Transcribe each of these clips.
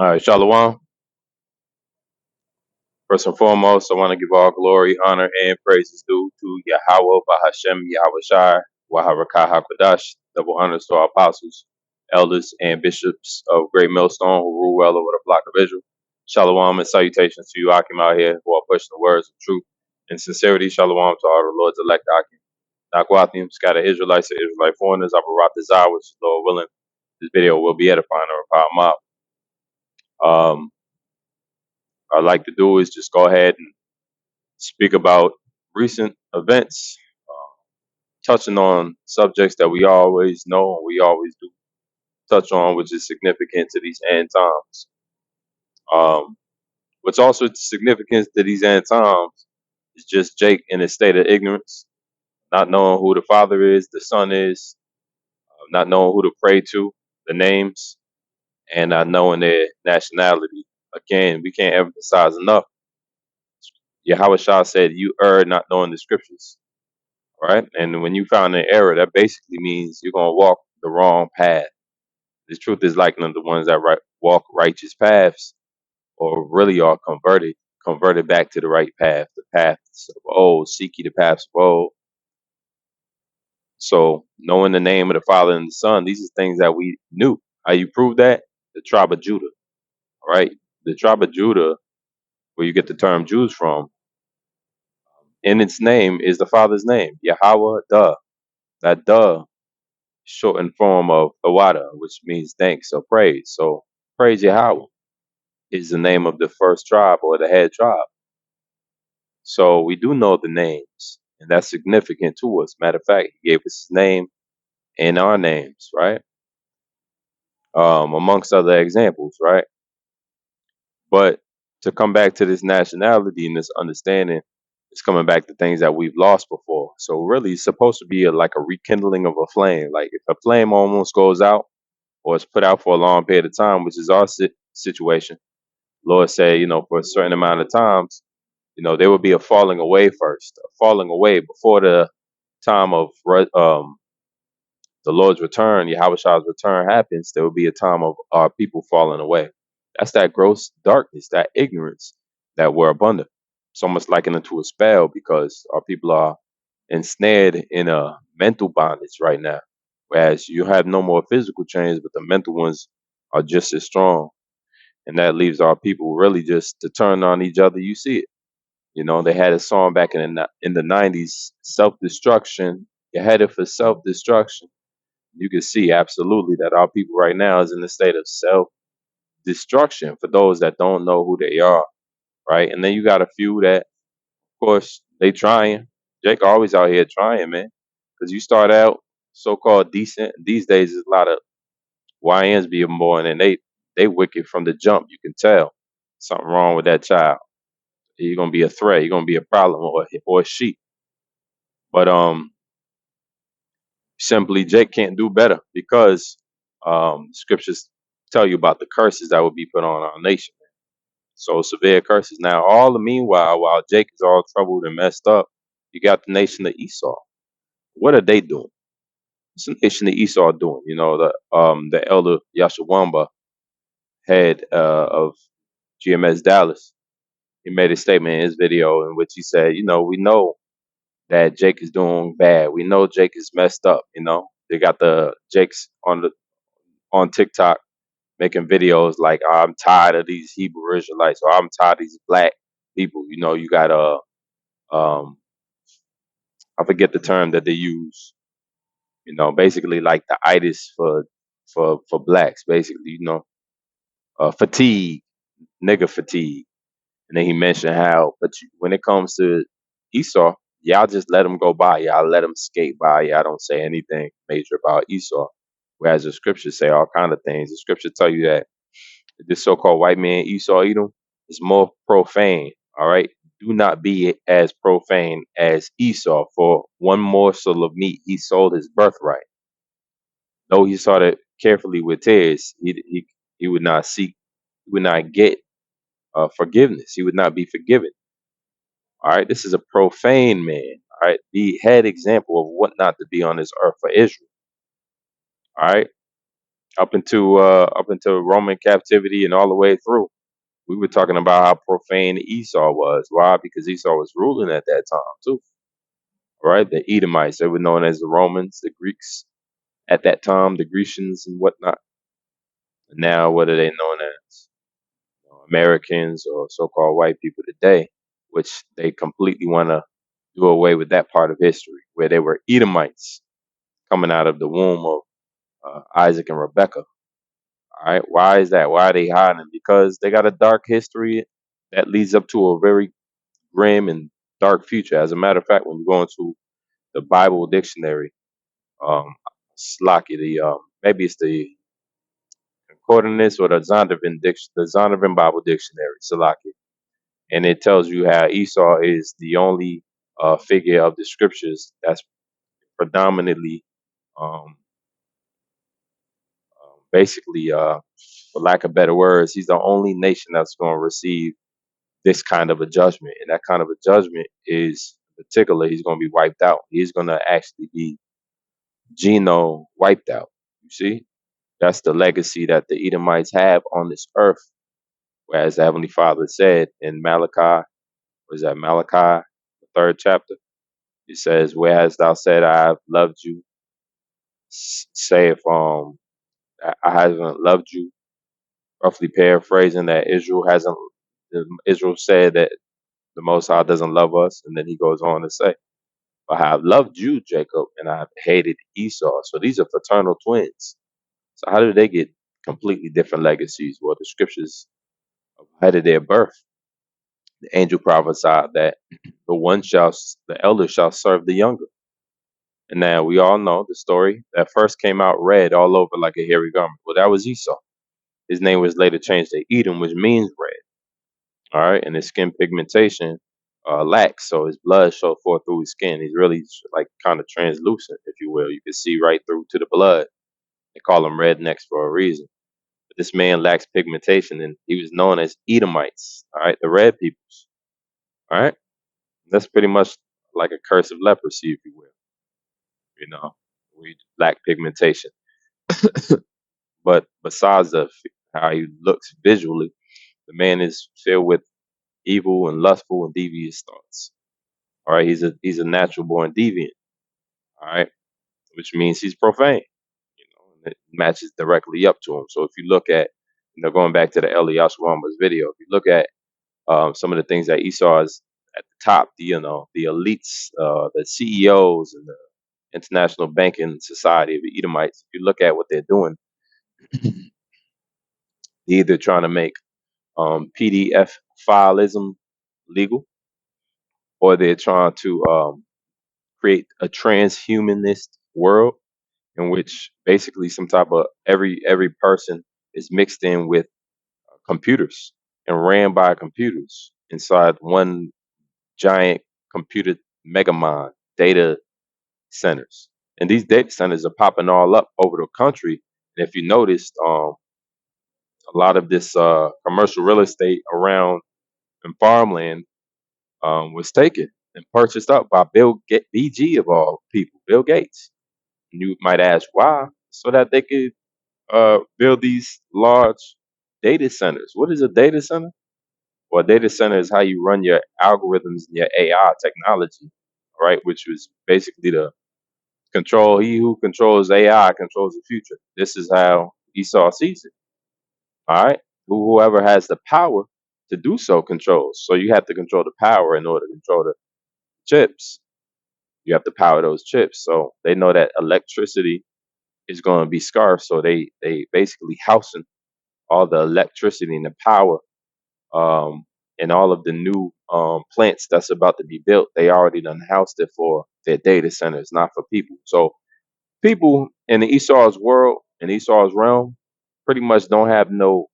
All right, Shalom. First and foremost, I want to give all glory, honor, and praises due to Yahweh, Bahashem, Yahweh Shai, Waharakah HaKodash. Double honors to our apostles, elders, and bishops of Great Millstone who rule well over the flock of Israel. Shalom and salutations to you, Akim, out here who are pushing the words of truth and sincerity. Shalom to all the Lord's elect Akim. Nakwathim, scattered Israelites and Israelite foreigners, Abarat Desire, which is Lord willing. This video will be edifying or empower mob. I'd like to do is just go ahead and speak about recent events, touching on subjects that we always know and we always do touch on, which is significant to these end times. Um, what's also significant to these end times is just Jake in a state of ignorance, not knowing who the father is, the son is, not knowing who to pray to, the names, and not knowing their nationality. Again, we can't emphasize enough. Yahweh Shah said, "You err not knowing the scriptures." Right? And when you found an error, that basically means you're gonna walk the wrong path. The truth is like none of the ones that walk righteous paths, or really are converted back to the right path, the paths of old. Seek ye the paths of old. So knowing the name of the Father and the Son, these are things that we knew. How you prove that? The tribe of Judah, right? The tribe of Judah, where you get the term Jews from, in its name is the Father's name, Yahweh. Duh. That duh shortened form of Awada, which means thanks or praise. So praise Yahweh is the name of the first tribe or the head tribe. So we do know the names, and that's significant to us. Matter of fact, he gave us his name and our names, right? Amongst other examples, right? But to come back to this nationality and this understanding, it's coming back to things that we've lost before. So really, it's supposed to be like a rekindling of a flame. Like if a flame almost goes out, or it's put out for a long period of time, which is our situation. Lord said, for a certain amount of times, there would be a falling away first, a falling away before the time of the Lord's return, Yahweh's return happens. There will be a time of our people falling away. That's that gross darkness, that ignorance that we're up under. It's almost likened into a spell because our people are ensnared in a mental bondage right now. Whereas you have no more physical chains, but the mental ones are just as strong. And that leaves our people really just to turn on each other. You see it. They had a song back in the 90s, self destruction. You're headed for self destruction. You can see absolutely that our people right now is in a state of self destruction for those that don't know who they are, right? And then you got a few that, of course, they trying. Jake always out here trying, man, because you start out so-called decent. These days, there's a lot of YNs being born, and they wicked from the jump. You can tell something wrong with that child. You're gonna be a threat. You're gonna be a problem, or a sheep. But simply Jake can't do better because scriptures tell you about the curses that will be put on our nation. So severe curses. Now, all the meanwhile, while Jake is all troubled and messed up, you got the nation of Esau. What are they doing? What's the nation of Esau doing? The elder Yashawamba, head of GMS Dallas, he made a statement in his video in which he said, we know that Jake is doing bad. We know Jake is messed up. They got the Jakes on TikTok making videos like, I'm tired of these Hebrew Israelites, or I'm tired of these black people. You got um I forget the term that they use, basically like the itis for blacks, basically, fatigue, nigger fatigue. And then he mentioned how, but when it comes to Esau, y'all just let him go by. Y'all let him skate by. Y'all don't say anything major about Esau. Whereas the scriptures say all kind of things. The scriptures tell you that this so-called white man Esau Edom is more profane. All right, do not be as profane as Esau. For one morsel of meat, he sold his birthright. Though he sought it carefully with tears, he would not seek, he would not get forgiveness. He would not be forgiven. All right, this is a profane man. All right, the head example of what not to be on this earth for Israel. All right, up into Roman captivity and all the way through. We were talking about how profane Esau was. Why? Because Esau was ruling at that time too. Right? The Edomites, they were known as the Romans, the Greeks at that time, the Grecians and whatnot. And now, what are they known as? Americans or so-called white people today, which they completely want to do away with that part of history, where they were Edomites coming out of the womb of Isaac and Rebecca. All right, why is that? Why are they hiding? Because they got a dark history that leads up to a very grim and dark future. As a matter of fact, when you go into the Bible dictionary, um, Slocky, maybe it's the Concordance or the Zondervan Bible Dictionary, Salaki, and it tells you how Esau is the only figure of the scriptures that's predominantly, um, basically, for lack of better words, he's the only nation that's going to receive this kind of a judgment, and that kind of a judgment is particular. He's going to be wiped out. He's going to actually be geno wiped out. You see, that's the legacy that the Edomites have on this earth. Whereas the Heavenly Father said in Malachi, was that Malachi, the third chapter? It says, "Where hast thou said I have loved you? Say if I haven't loved you." Roughly paraphrasing that Israel said that the Most High doesn't love us, and then he goes on to say, "But I have loved you, Jacob, and I have hated Esau." So these are fraternal twins. So how did they get completely different legacies? Well, the scriptures ahead of their birth, the angel prophesied that the elder shall serve the younger. And now we all know the story that first came out red all over like a hairy garment. Well, that was Esau. His name was later changed to Edom, which means red. All right, and his skin pigmentation lacks, so his blood showed forth through his skin. He's really like kind of translucent, if you will. You can see right through to the blood. They call him rednecks for a reason. But this man lacks pigmentation, and he was known as Edomites. All right, the red peoples. All right, that's pretty much like a curse of leprosy, if you will. You know, we lack pigmentation. But besides how he looks visually, the man is filled with evil and lustful and devious thoughts. All right, he's a natural born deviant. All right, which means he's profane. And it matches directly up to him. So if you look at, going back to the Elias Wamba's video, if you look at some of the things that Esau is at the top, the elites, the CEOs, and the International Banking Society of the Edomites. If you look at what they're doing, they're either trying to make PDF fileism legal, or they're trying to create a transhumanist world in which basically some type of every person is mixed in with computers and ran by computers inside one giant computer megamind data centers. And these data centers are popping all up over the country. And if you noticed, a lot of this commercial real estate around in farmland was taken and purchased up by BG of all people, Bill Gates. And you might ask why? So that they could build these large data centers. What is a data center? Well, a data center is how you run your algorithms and your AI technology, right? Which was basically the control. He who controls AI controls the future. This is how Esau sees it. All right. Whoever has the power to do so controls. So you have to control the power in order to control the chips. You have to power those chips. So they know that electricity is going to be scarce. So they basically housing all the electricity and the power, um, and all of the new plants that's about to be built. They already done housed it for their data centers, not for people. So people in the Esau's world, in Esau's realm, pretty much don't have no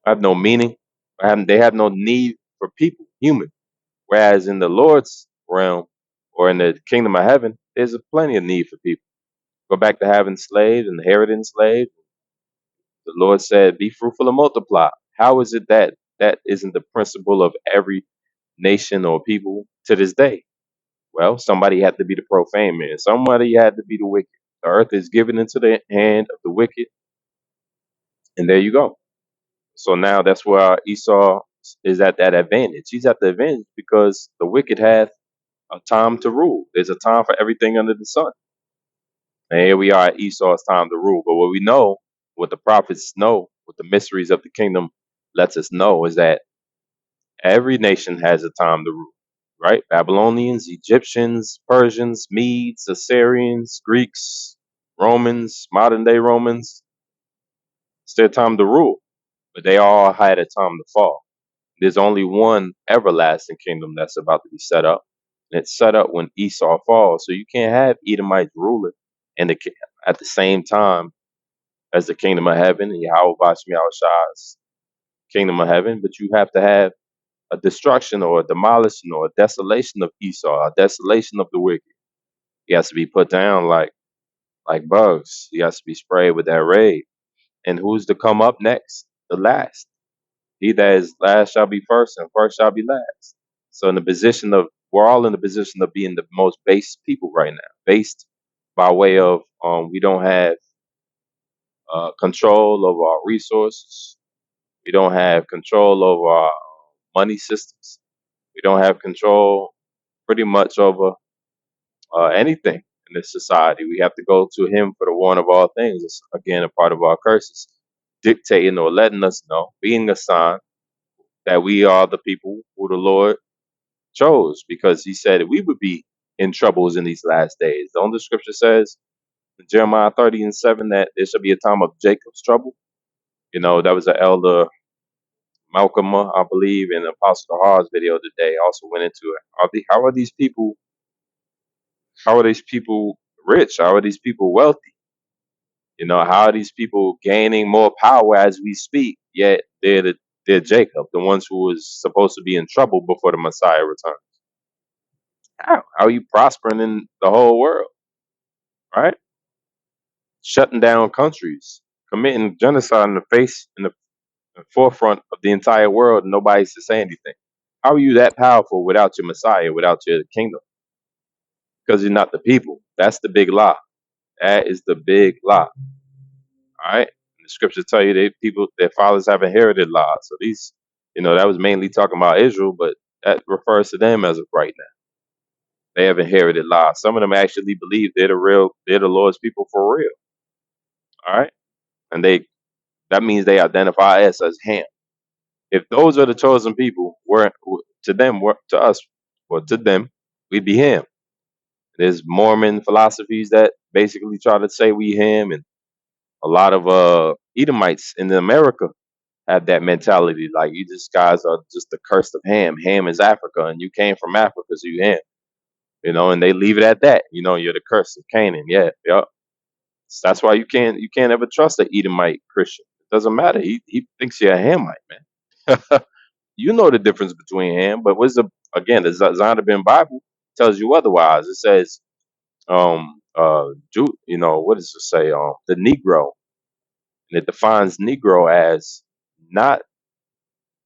meaning. They have no need for people, human. Whereas in the Lord's realm or in the kingdom of heaven, there's a plenty of need for people. Go back to having slaves and inheriting slaves. The Lord said, "Be fruitful and multiply." How is it that that isn't the principle of every nation or people to this day? Well, somebody had to be the profane man. Somebody had to be the wicked. The earth is given into the hand of the wicked, and there you go. So now that's where Esau is at that advantage. He's at the advantage because the wicked have a time to rule. There's a time for everything under the sun. And here we are at Esau's time to rule. But what we know, what the prophets know, what the mysteries of the kingdom lets us know is that every nation has a time to rule, right? Babylonians, Egyptians, Persians, Medes, Assyrians, Greeks, Romans, modern day Romans, it's their time to rule. But they all had a time to fall. There's only one everlasting kingdom that's about to be set up. And it's set up when Esau falls. So you can't have Edomites ruling and at the same time as the kingdom of heaven and Yahweh Bashmi Shah's kingdom of heaven, but you have to have a destruction or a demolition or a desolation of Esau, a desolation of the wicked. He has to be put down like bugs. He has to be sprayed with that raid. And who's to come up next? The last. He that is last shall be first, and first shall be last. So in the position of we're all in the position of being the most based people right now. Based by way of we don't have control of our resources. We don't have control over our money systems. We don't have control pretty much over anything in this society. We have to go to him for the one of all things. It's again a part of our curses, dictating or letting us know, being a sign that we are the people who the Lord chose, because he said we would be in troubles in these last days. Don't the scripture says in Jeremiah 30:7 that there shall be a time of Jacob's trouble? You know, that was an elder Malcolm, I believe, in Apostle Hall's video today also went into it. How are these people? How are these people rich? How are these people wealthy? You know, how are these people gaining more power as we speak? Yet they're Jacob, the ones who was supposed to be in trouble before the Messiah returns. How are you prospering in the whole world, right? Shutting down countries, committing genocide in the face, in the forefront of the entire world, and nobody's to say anything. How are you that powerful without your Messiah, without your kingdom? Because you're not the people. That's the big lie. That is the big lie. All right. And the scriptures tell you that people, their fathers have inherited lies. So these, that was mainly talking about Israel, but that refers to them as of right now. They have inherited lies. Some of them actually believe they're the Lord's people for real. All right. And that means they identify us as Ham. If those are the chosen people, to us, or to them, we'd be Ham. There's Mormon philosophies that basically try to say we Ham, and a lot of Edomites in America have that mentality. Like, you just guys are just the curse of Ham. Ham is Africa, and you came from Africa, so you Ham. And they leave it at that. You're the curse of Canaan. Yeah, yeah. That's why you can't ever trust an Edomite Christian. It doesn't matter. He thinks you're a Hamite, man. You know the difference between Ham, but the Zondervan Bible tells you otherwise. It says, what does it say? The Negro, and it defines Negro as not.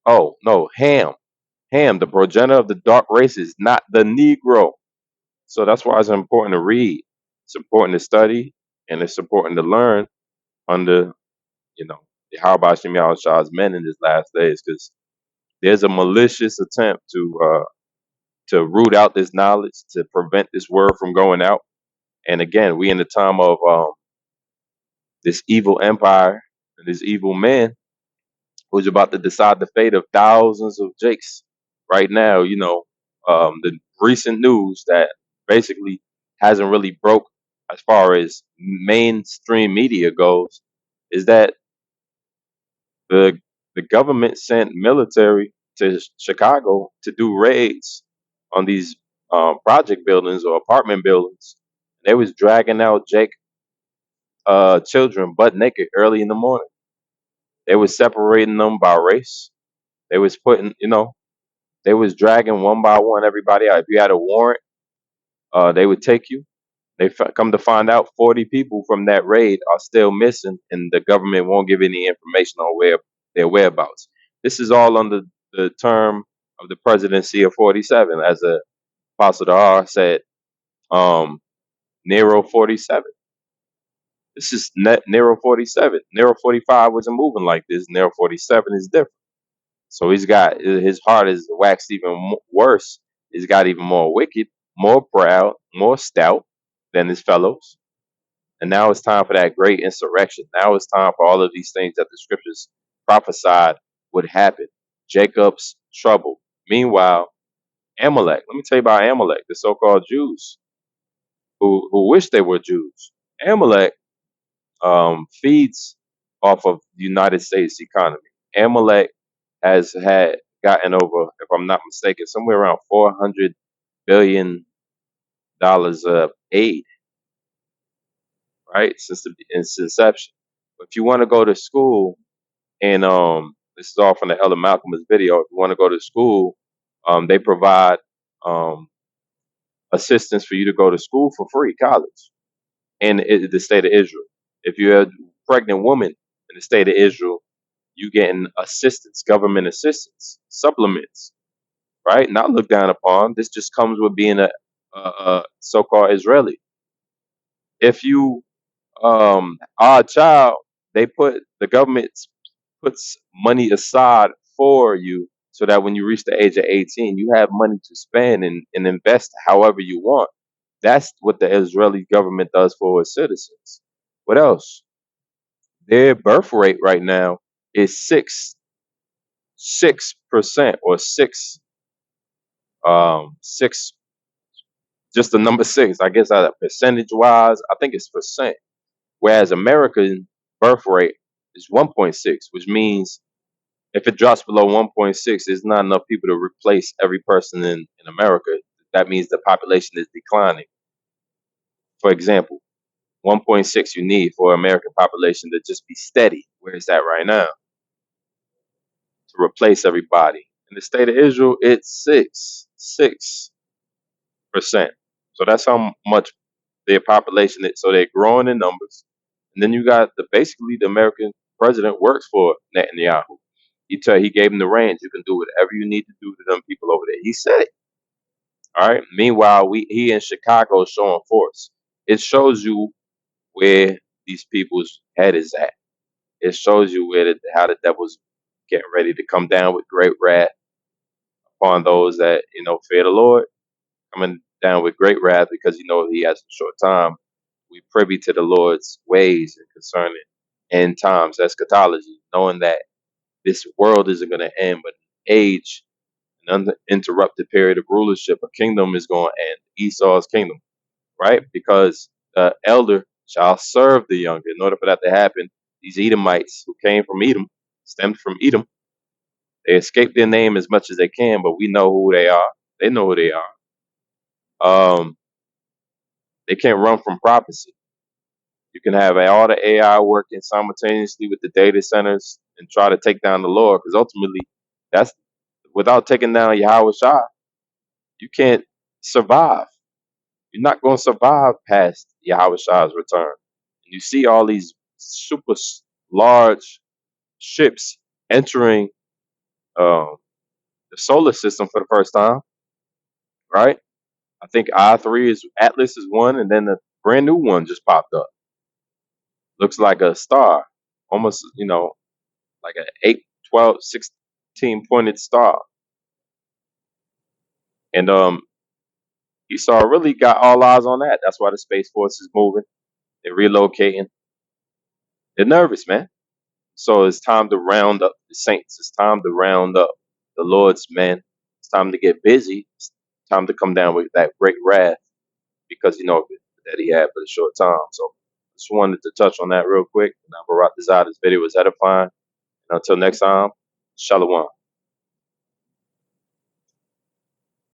Oh no, Ham. Ham, the progenitor of the dark races, not the Negro. So that's why it's important to read. It's important to study, and it's important to learn under, the How about Shah's men in his last days, because there's a malicious attempt to root out this knowledge, to prevent this word from going out. And again, we in the time of this evil empire and this evil man who's about to decide the fate of thousands of Jakes. Right now, the recent news that basically hasn't really broke as far as mainstream media goes is that the the government sent military to Chicago to do raids on these project buildings or apartment buildings. They was dragging out Jake children butt naked early in the morning. They was separating them by race. They was they was dragging one by one everybody out. If you had a warrant, they would take you. Come to find out 40 people from that raid are still missing, and the government won't give any information on their whereabouts. This is all under the term of the presidency of 47, as Apostle R said, Nero 47. This is Nero 47. Nero 45 wasn't moving like this. Nero 47 is different. So he's got his heart is waxed even worse. He's got even more wicked, more proud, more stout than his fellows. And now it's time for that great insurrection. Now it's time for all of these things that the scriptures prophesied would happen. Jacob's trouble. Meanwhile, Amalek. Let me tell you about Amalek, the so-called Jews who wish they were Jews. Amalek feeds off of the United States economy. Amalek has had gotten over, if I'm not mistaken, somewhere around $400 billion of aid, right, since its inception. If you want to go to school, and this is all from the Elder Malcolm's video. If you want to go to school, they provide um, assistance for you to go to school for free, college, in the state of Israel. If you're a pregnant woman in the state of Israel, you getting assistance, government assistance, supplements, right? Not looked down upon. This just comes with being a so-called Israeli. If you are a child, the government puts money aside for you so that when you reach the age of 18, you have money to spend and invest however you want. That's what the Israeli government does for its citizens. What else? Their birth rate right now is 6% or six, just the number six. I guess percentage wise, I think it's percent. Whereas American birth rate is 1.6, which means if it drops below 1.6, there's not enough people to replace every person in America. That means the population is declining. For example, 1.6 you need for American population to just be steady. Where is that right now? To replace everybody. In the state of Israel, it's 6%. So that's how much their population is. So they're growing in numbers. And then you got basically the American president works for Netanyahu. He gave him the reins. You can do whatever you need to do to them people over there. He said it. All right. Meanwhile, he in Chicago showing force. It shows you where these people's head is at. It shows you how the devil's getting ready to come down with great wrath upon those that fear the Lord, coming down with great wrath because he has a short time. We privy to the Lord's ways and concerning end times, eschatology, knowing that this world isn't going to end, but age, an uninterrupted period of rulership, a kingdom is going to end. Esau's kingdom, right? Because the elder shall serve the younger. In order for that to happen, these Edomites who came from Edom, stemmed from Edom, they escape their name as much as they can, but we know who they are. They know who they are. They can't run from prophecy. You can have all the AI working simultaneously with the data centers and try to take down the Lord, because ultimately, that's without taking down Yahweh Shai, you can't survive. You're not going to survive past Yahweh Shai's return. And you see all these super large ships entering um, the solar system for the first time, right? I think I3 is Atlas is one, and then a brand new one just popped up. Looks like a star, almost, like an 8, 12, 16 pointed star. And Esau really got all eyes on that. That's why the Space Force is moving. They're relocating. They're nervous, man. So it's time to round up the saints. It's time to round up the Lord's men. It's time to get busy. It's time to come down with that great wrath because that he had for the short time. So just wanted to touch on that real quick. And I Barak Desire, this video was edifying. And until next time, Shalom.